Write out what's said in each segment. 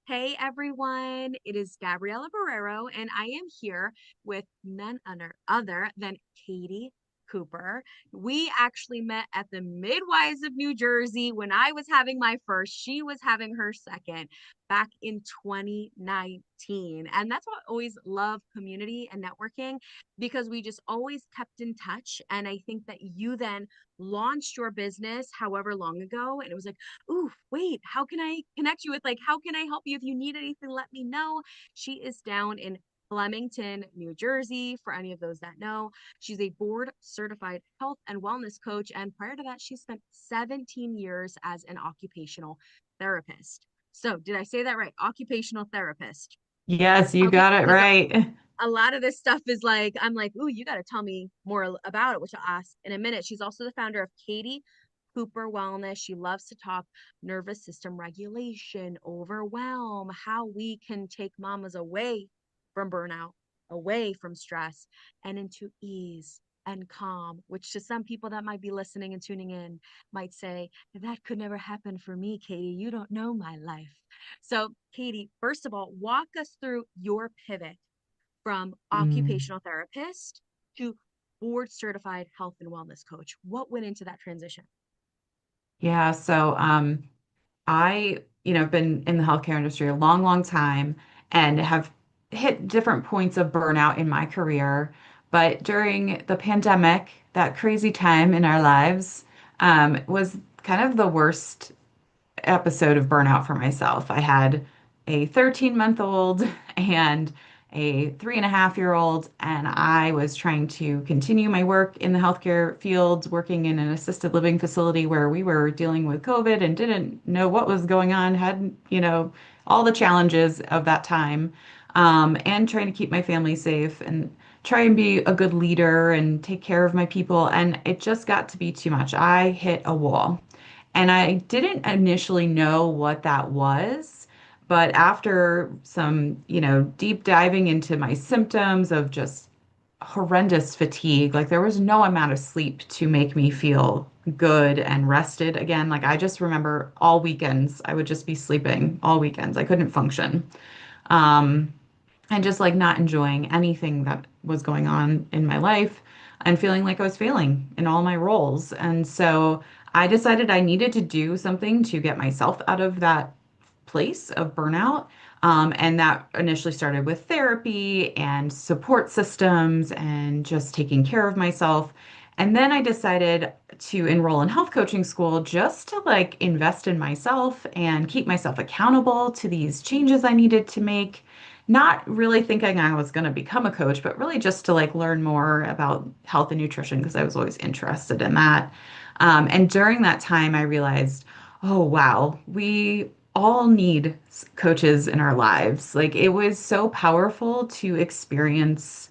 Hey everyone, it is Gabriela Barrero, and I am here with none other than Katie Cooper. We actually met at the Midwise of New Jersey when I was having my first, she was having her second back in 2019. And that's what I always love community and networking because we just always kept in touch. And I think that you then launched your business however long ago, and it was like, ooh, wait, how can I connect you with, like, how can I help you? If you need anything, let me know. She is down in Flemington, New Jersey, for any of those that know. She's a board certified health and wellness coach. And prior to that, she spent 17 years as an occupational therapist. So, did I say that right? Occupational therapist. Yes, you Okay. got it Because right. a lot of this stuff is like, I'm like, ooh, you got to tell me more about it, which I'll ask in a minute. She's also the founder of Katie Cooper Wellness. She loves to talk nervous system regulation, overwhelm, how we can take mamas away from burnout, away from stress, and into ease and calm, which to some people that might be listening and tuning in might say, that could never happen for me, Katie. You don't know my life. So, Katie, first of all, walk us through your pivot from Mm. occupational therapist to board certified health and wellness coach. What went into that transition? Yeah, so I've been in the healthcare industry a long, long time and have hit different points of burnout in my career. But during the pandemic, that crazy time in our lives, was kind of the worst episode of burnout for myself. I had a 13-month-old and a 3.5-year-old, and I was trying to continue my work in the healthcare field, working in an assisted living facility where we were dealing with COVID and didn't know what was going on, had all the challenges of that time, and trying to keep my family safe and try and be a good leader and take care of my people. And it just got to be too much. I hit a wall. And I didn't initially know what that was, but after some deep diving into my symptoms of just horrendous fatigue, like there was no amount of sleep to make me feel good and rested again. Like I just remember all weekends, I would just be sleeping all weekends. I couldn't function. Um, and just like not enjoying anything that was going on in my life and feeling like I was failing in all my roles. And so I decided I needed to do something to get myself out of that place of burnout. And that initially started with therapy and support systems and just taking care of myself. And then I decided to enroll in health coaching school just to like invest in myself and keep myself accountable to these changes I needed to make, not really thinking I was going to become a coach, but really just to like learn more about health and nutrition because I was always interested in that. And during that time, I realized, oh, wow, we all need coaches in our lives. Like it was so powerful to experience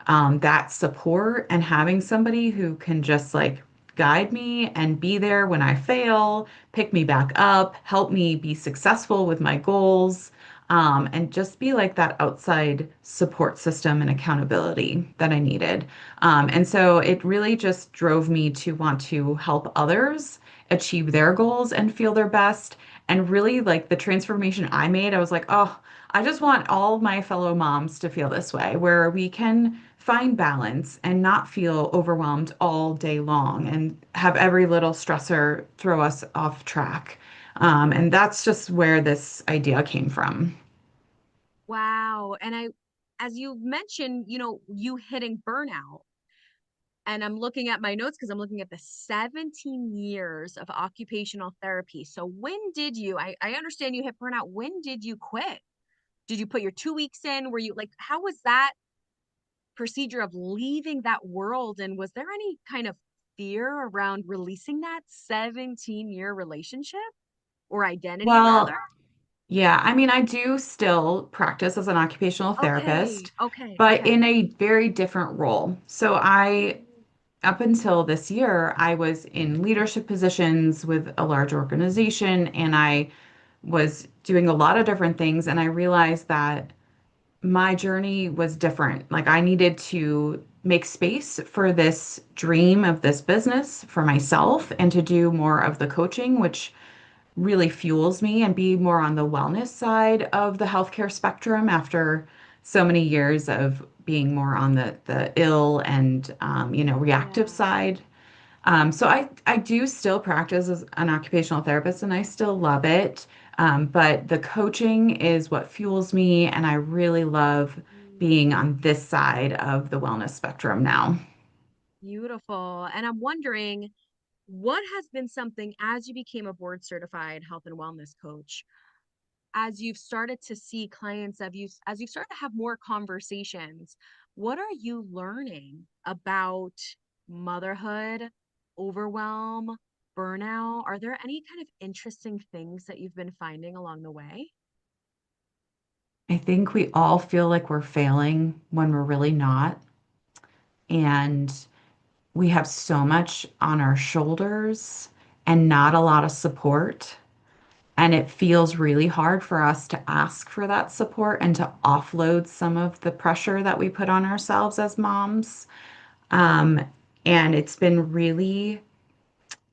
that support and having somebody who can just like guide me and be there when I fail, pick me back up, help me be successful with my goals, and just be like that outside support system and accountability that I needed. And so it really just drove me to want to help others achieve their goals and feel their best. And really, like the transformation I made, I was like, oh, I just want all my fellow moms to feel this way, where we can find balance and not feel overwhelmed all day long and have every little stressor throw us off track. And that's just where this idea came from. Wow. And as you mentioned, you hitting burnout. And I'm looking at my notes because I'm looking at the 17 years of occupational therapy. So when did I understand you hit burnout. When did you quit? Did you put your 2 weeks in? Were you like, how was that procedure of leaving that world? And was there any kind of fear around releasing that 17-year relationship or identity, rather? Well, yeah, I mean, I do still practice as an occupational Okay, therapist, okay, but okay. in a very different role. Up until this year, I was in leadership positions with a large organization and I was doing a lot of different things. And I realized that my journey was different. Like I needed to make space for this dream of this business for myself and to do more of the coaching, which really fuels me and be more on the wellness side of the healthcare spectrum after so many years of being more on the ill and reactive Yeah. side. So I do still practice as an occupational therapist and I still love it. But the coaching is what fuels me, and I really love being Mm, on this side of the wellness spectrum now. beautiful. And I'm wondering, what has been something as you became a board certified health and wellness coach, as you've started to see clients of you, as you've started to have more conversations, what are you learning about motherhood, overwhelm, burnout? Are there any kind of interesting things that you've been finding along the way? I think we all feel like we're failing when we're really not. And we have so much on our shoulders and not a lot of support. And it feels really hard for us to ask for that support and to offload some of the pressure that we put on ourselves as moms. Um, and it's been really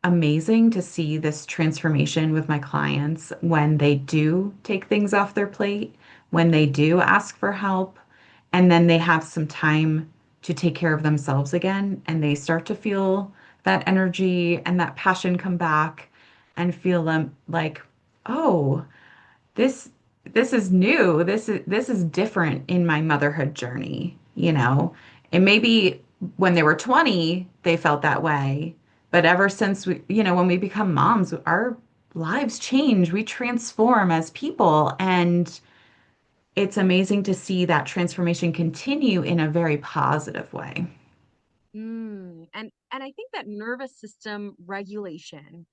amazing to see this transformation with my clients when they do take things off their plate, when they do ask for help, and then they have some time to take care of themselves again, and they start to feel that energy and that passion come back and feel them like, oh, this this is new. This is different in my motherhood journey, you know. And maybe when they were 20, they felt that way, but ever since when we become moms, our lives change. We transform as people, and it's amazing to see that transformation continue in a very positive way. And I think that nervous system regulation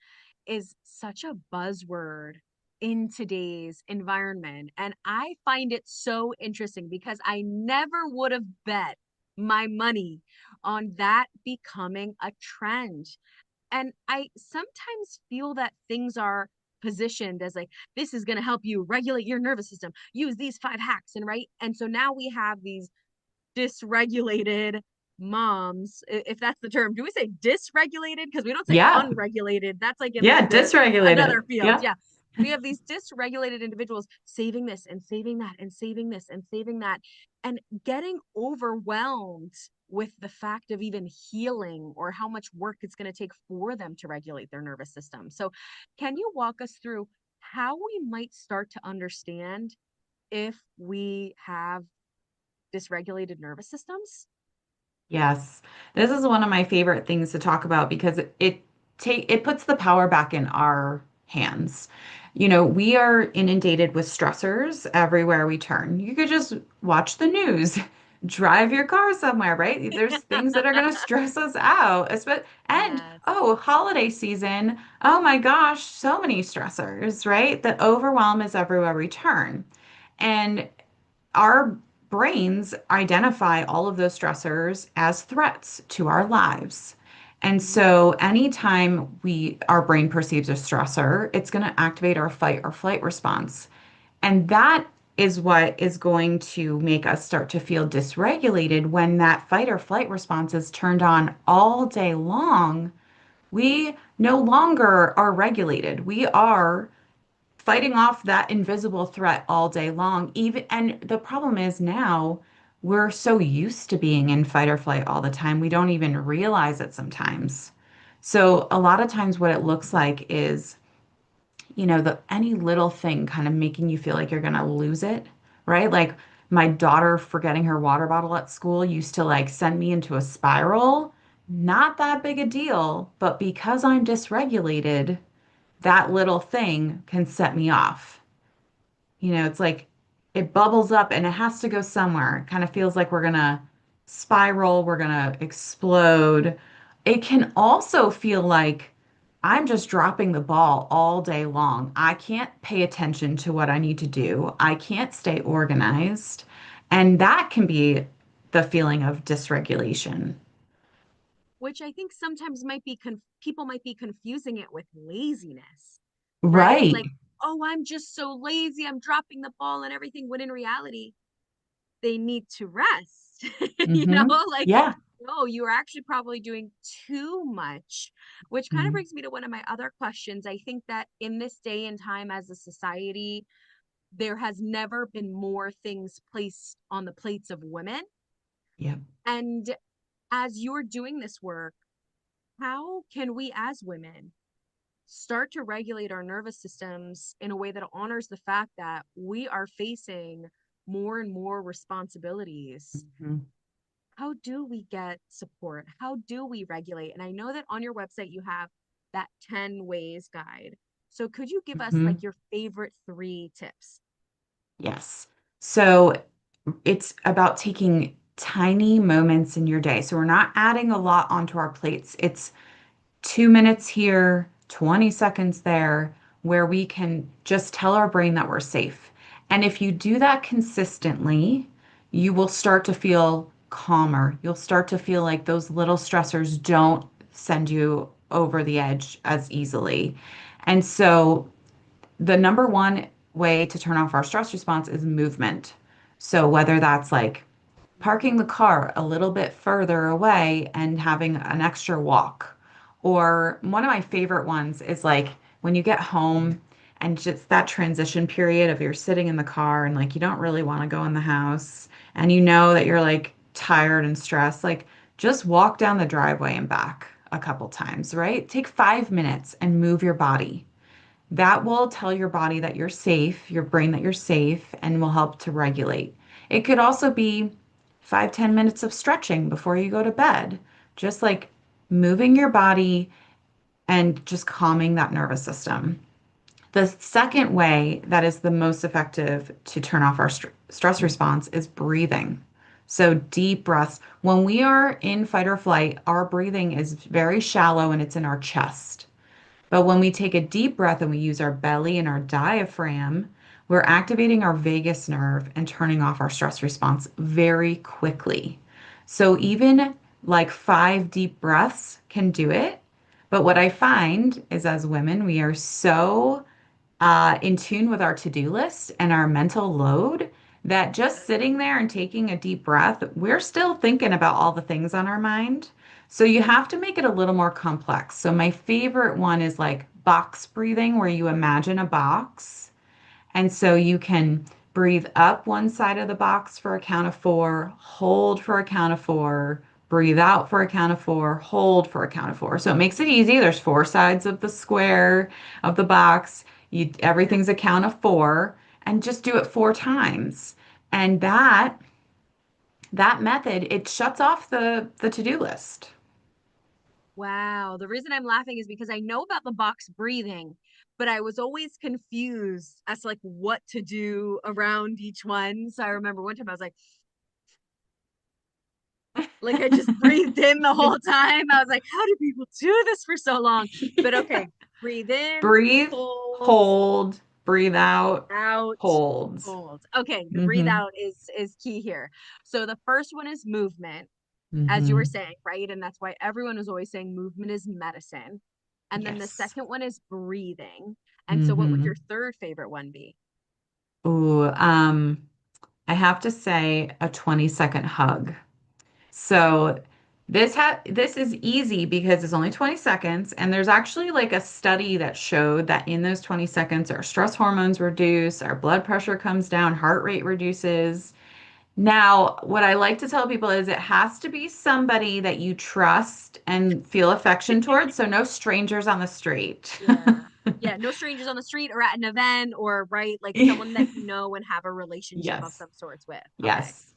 is such a buzzword in today's environment. And I find it so interesting because I never would have bet my money on that becoming a trend. And I sometimes feel that things are positioned as like, this is going to help you regulate your nervous system. Use these 5 hacks, and right. And so now we have these dysregulated moms, if that's the term. Do we say dysregulated? Because we don't say Yeah. unregulated. That's like in Yeah, like the dysregulated. another field. Yeah. Yeah. We have these dysregulated individuals saving this and saving that and saving this and saving that and getting overwhelmed with the fact of even healing or how much work it's going to take for them to regulate their nervous system. So, can you walk us through how we might start to understand if we have dysregulated nervous systems? Yes, this is one of my favorite things to talk about because it puts the power back in our hands. You know, we are inundated with stressors everywhere we turn. You could just watch the news, drive your car somewhere, right? There's things that are going to stress us out. And Yes. oh, holiday season. Oh my gosh, so many stressors, right? The overwhelm is everywhere we turn. And our brains identify all of those stressors as threats to our lives. And Mm. so anytime our brain perceives a stressor, it's going to activate our fight or flight response. And that is what is going to make us start to feel dysregulated when that fight or flight response is turned on all day long. We no longer are regulated. We are fighting off that invisible threat all day long. Even and the problem is now we're so used to being in fight or flight all the time, we don't even realize it sometimes. So a lot of times what it looks like is, the any little thing kind of making you feel like you're gonna lose it, right? Like my daughter forgetting her water bottle at school used to like send me into a spiral. Not that big a deal, but because I'm dysregulated, that little thing can set me off. It's like it bubbles up and it has to go somewhere. It kind of feels like we're gonna spiral, we're gonna explode. It can also feel like I'm just dropping the ball all day long. I can't pay attention to what I need to do. I can't stay organized. And that can be the feeling of dysregulation. Which I think sometimes might be people might be confusing it with laziness, right? Right. Like, oh, I'm just so lazy, I'm dropping the ball and everything, when in reality, they need to rest. You know, Mm-hmm. like Yeah. No, you are actually probably doing too much, which kind of Mm, brings me to one of my other questions. I think that in this day and time as a society, there has never been more things placed on the plates of women. yep. And as you're doing this work, how can we as women start to regulate our nervous systems in a way that honors the fact that we are facing more and more responsibilities? Mhm. How do we get support? How do we regulate? And I know that on your website you have that 10 ways guide. So could you give us like Mhm. your favorite three tips? Yes. So it's about taking tiny moments in your day. So we're not adding a lot onto our plates. It's 2 minutes here, 20 seconds there, where we can just tell our brain that we're safe. And if you do that consistently, you will start to feel calmer. You'll start to feel like those little stressors don't send you over the edge as easily. And so the number one way to turn off our stress response is movement. So whether that's like parking the car a little bit further away and having an extra walk. Or one of my favorite ones is like when you get home and just that transition period of you're sitting in the car and like you don't really want to go in the house and you know that you're like tired and stressed, like just walk down the driveway and back a couple times, right? Take 5 minutes and move your body. That will tell your body that you're safe, your brain that you're safe, and will help to regulate. It could also be 5, 10 minutes of stretching before you go to bed, just like moving your body and just calming that nervous system. The second way that is the most effective to turn off our stress response is breathing. So, deep breaths. When we are in fight or flight, our breathing is very shallow and it's in our chest. But when we take a deep breath and we use our belly and our diaphragm, we're activating our vagus nerve and turning off our stress response very quickly. So even like 5 deep breaths can do it. But what I find is as women, we are so in tune with our to-do list and our mental load that just sitting there and taking a deep breath, we're still thinking about all the things on our mind. So you have to make it a little more complex. So my favorite one is like box breathing, where you imagine a box and so you can breathe up one side of the box for a count of four, hold for a count of four, breathe out for a count of four, hold for a count of four. So it makes it easy. There's four sides of the square of the box. Yeah. Everything's a count of four, and just do it 4 times. And that method, it shuts off the to-do list. Wow. The reason I'm laughing is because I know about the box breathing, but I was always confused as to like what to do around each one. So I remember one time I was like I just breathed in the whole time. I was like, how do people do this for so long? But okay, breathe in, Breathe, hold, hold, breathe out, out, hold. hold. Okay, the breathe Mm-hmm. out is key here. So the first one is movement, as you were Mm-hmm. saying, right? And that's why everyone is always saying movement is medicine. And then the Yes. second one is breathing. And so what would your Mm-hmm. third favorite one be? Ooh, I have to say a 20-second hug. So this is easy because it's only 20 seconds, and there's actually like a study that showed that in those 20 seconds our stress hormones reduce, our blood pressure comes down, heart rate reduces. Now, what I like to tell people is it has to be somebody that you trust and feel affection towards, so no strangers on the street. Yeah. Yeah, no strangers on the street or at an event or right, like someone that you know and have a relationship of Yes. some sorts with. Okay. Yes.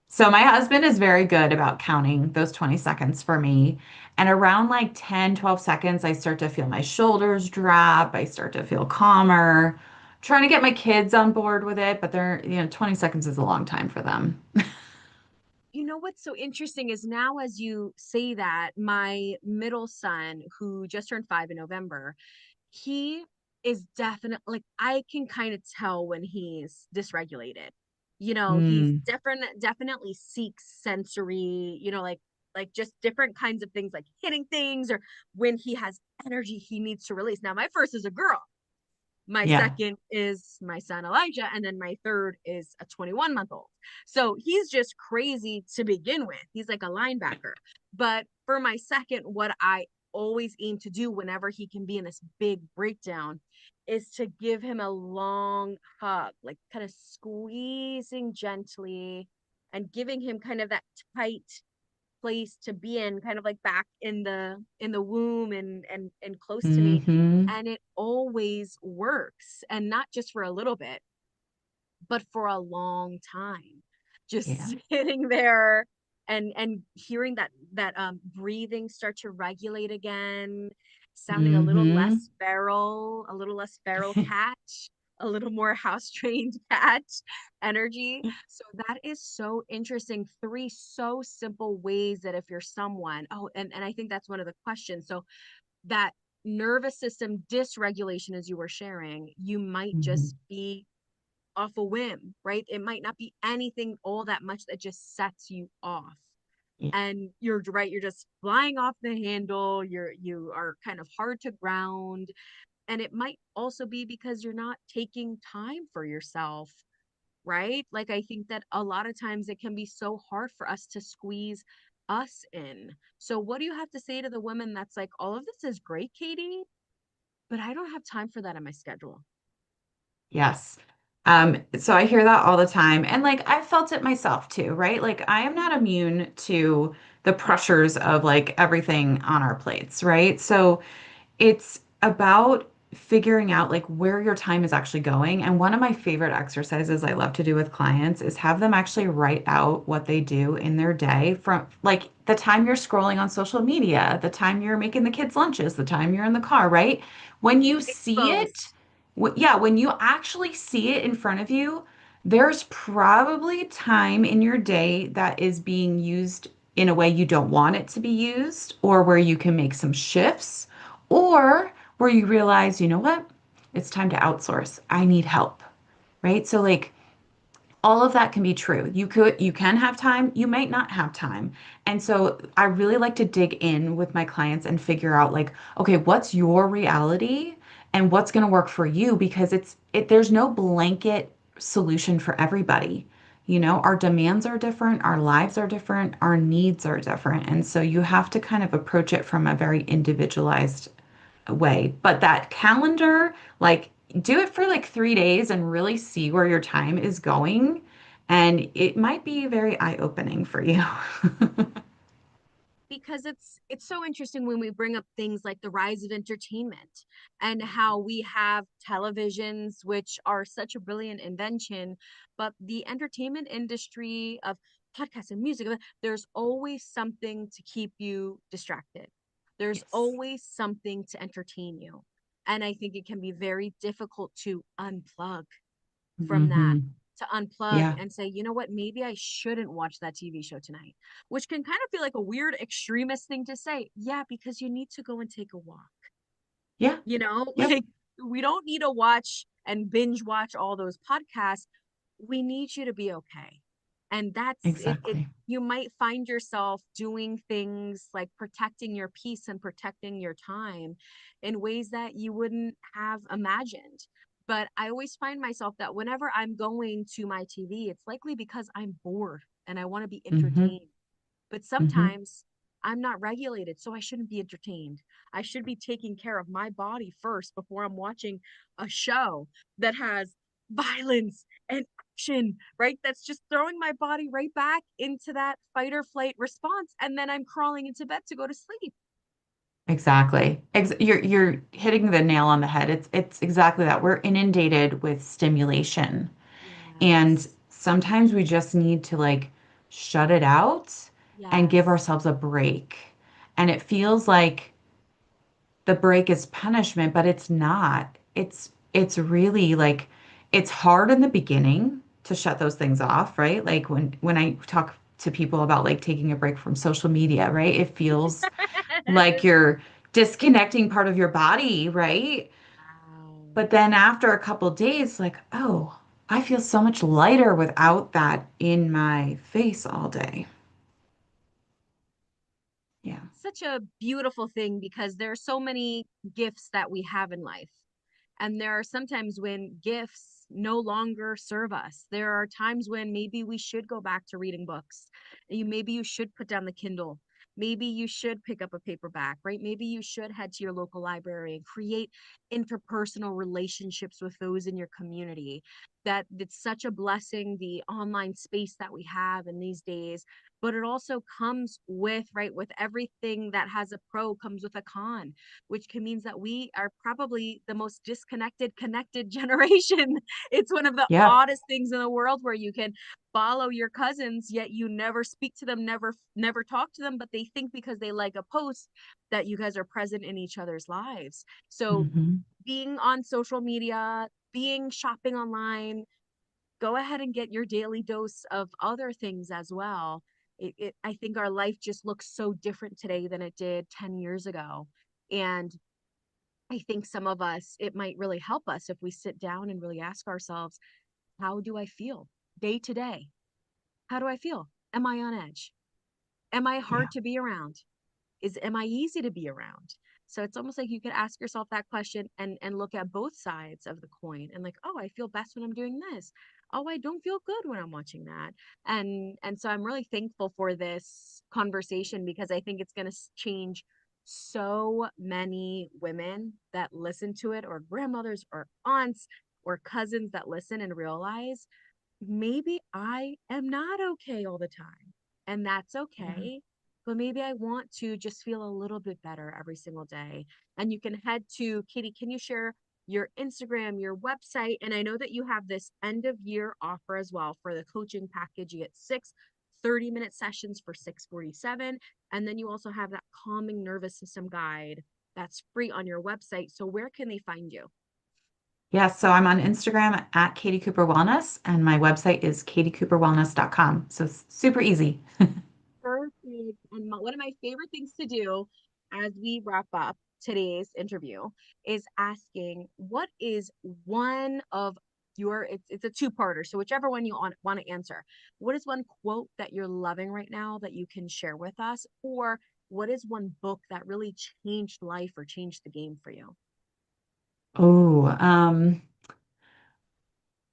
So my husband is very good about counting those 20 seconds for me. And around like 10, 12 seconds, I start to feel my shoulders drop. I start to feel calmer. Trying to get my kids on board with it, but 20 seconds is a long time for them. You know what's so interesting is now as you say that, my middle son, who just turned 5 in November, he is definitely like I can kind of tell when he's dysregulated. You know, he's Mm. definitely seeks sensory, like just different kinds of things like hitting things or when he has energy he needs to release. Now my first is a girl. My Yeah. second is my son Elijah, and then my third is a 21-month-old. So he's just crazy to begin with. He's like a linebacker. But for my second, what I always aim to do whenever he can be in this big breakdown is to give him a long hug, like kind of squeezing gently and giving him kind of that tight place to be in, kind of like back in the womb and close to me. Hmm. And it always works, and not just for a little bit, but for a long time. Yeah. Just sitting there and hearing that breathing start to regulate again, sounding Hmm. a little less feral cat, a little more house trained cat energy. So that is so interesting. Three so simple ways that if you're someone, oh, and I think that's one of the questions. So that nervous system dysregulation, as you were sharing, you might Hmm. just be off a whim, right? It might not be anything all that much that just sets you off. Yeah. And you're right, you're just flying off the handle, you are kind of hard to ground. And it might also be because you're not taking time for yourself, right? Like I think that a lot of times it can be so hard for us to squeeze us in. So what do you have to say to the women that's like, all of this is great, Katie, but I don't have time for that in my schedule? Yes. So I hear that all the time. And like I felt it myself too, right? Like I am not Mhm. immune to the pressures of like everything on our plates, right? So it's about figuring out like where your time is actually going. And one of my favorite exercises I love to do with clients is have them actually write out what they do in their day from like the time you're scrolling on social media, the time you're making the kids' lunches, the time you're in the car, right? When you see it, Exposed. yeah, when you actually see it in front of you, there's probably time in your day that is being used in a way you don't want it to be used, or where you can make some shifts, or where you realize, you know what? It's time to outsource. I need help, right? So like all of that can be true. You can have time, you might not have time. And so I really like to dig in with my clients and figure out like, okay, what's your reality and what's going to work for you because there's no blanket solution for everybody. You know, our demands are different, our lives are different, our needs are different. And so you have to kind of approach it from a very individualized way. But that calendar, like, do it for like 3 days and really see where your time is going. And it might be very eye-opening for you. Because it's so interesting when we bring up things like the rise of entertainment and how we have televisions, which are such a brilliant invention, but the entertainment industry of podcasts and music, there's always something to keep you distracted. There's Yes. always something to entertain you, and I think it can be very difficult to unplug from that, Hmm. to unplug Yeah. and say, you know what, maybe I shouldn't watch that TV show tonight, which can kind of feel like a weird extremist thing to say. Yeah, because you need to go and take a walk. Yeah. You know, Yep. like we don't need to watch and binge watch all those podcasts. We need you to be okay. And that's it. Exactly. You might find yourself doing things like protecting your peace and protecting your time in ways that you wouldn't have imagined. But I always find myself that whenever I'm going to my TV, it's likely because I'm bored and I want to be Hmm. entertained. But Hmm. sometimes I'm not regulated, so I shouldn't be entertained. I should be taking care of my body first before I'm watching a show that has violence and action, right? That's just throwing my body right back into that fight or flight response. And then I'm crawling into bed to go to sleep. Exactly. You're hitting the nail on the head. It's exactly that. We're inundated with stimulation. And Yes. sometimes we just need to like shut it out and give Yes. ourselves a break. And it feels like the break is punishment, but it's not. It's really like it's hard in the beginning to shut those things off, right? Like when I talk to people about like taking a break from social media, right? It feels like you're disconnecting part of your body, right? Wow. But then after a couple days, like, oh, I feel so much lighter without that in my face all day. Yeah. Such a beautiful thing because there are so many gifts that we have in life. And there are sometimes when gifts no longer serve us. There are times when maybe we should go back to reading books. Maybe you should put down the Kindle. Maybe you should pick up a paperback, right? Maybe you should head to your local library and create interpersonal relationships with those in your community. That it's such a blessing, the online space that we have in these days, but it also comes with, right, with everything that has a pro comes with a con, which can means that we are probably the most disconnected, connected generation. It's one of the Yep. oddest things in the world where you can follow your cousins, yet you never speak to them, never talk to them, but they think because they like a post that you guys are present in each other's lives. So Hmm. being on social media, being shopping online, go ahead and get your daily dose of other things as well. I think our life just looks so different today than it did 10 years ago. And I think some of us, it might really help us if we sit down and really ask ourselves, how do I feel day to day? How do I feel? Am I on edge? Am I Yeah. hard to be around? Am I easy to be around? So it's almost like you could ask yourself that question and look at both sides of the coin and like, oh, I feel best when I'm doing this. Oh, I don't feel good when I'm watching that. And so I'm really thankful for this conversation because I think it's going to change so many women that listen to it, or grandmothers or aunts or cousins that listen and realize maybe I am not okay all the time, and that's Yeah. okay. But maybe I want to just feel a little bit better every single day. And you can head to Katie, can you share your Instagram, your website? And I know that you have this end of year offer as well for the coaching package. You get 6 30-minute sessions for 647. And then you also have that calming nervous system guide that's free on your website. So where can they find you? Yeah, so I'm on Instagram at Katie Cooper Wellness, and my website is katiecooperwellness.com. So it's super easy. Perfect. And one of my favorite things to do as we wrap up today's interview is asking what is one of your, it's a two-parter. So whichever one you want to answer. What is one quote that you're loving right now that you can share with us? Or what is one book that really changed life or changed the game for you? Oh,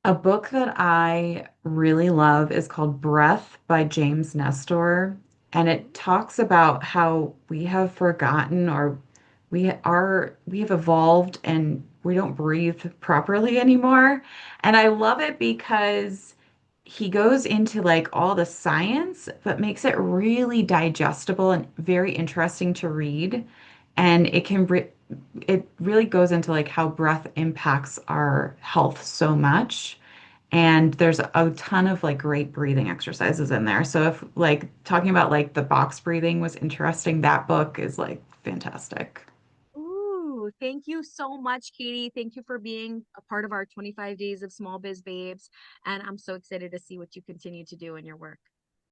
a book that I really love is called Breath by James Nestor, and it talks about how we have forgotten or we have evolved and we don't breathe properly anymore. And I love it because he goes into like all the science, but makes it really digestible and very interesting to read. And it really goes into like how breath impacts our health so much. And there's a ton of like great breathing exercises in there. So if like talking about like the box breathing was interesting, that book is like fantastic. Ooh, thank you so much, Katie. Thank you for being a part of our 25 days of Small Biz Babes. And I'm so excited to see what you continue to do in your work.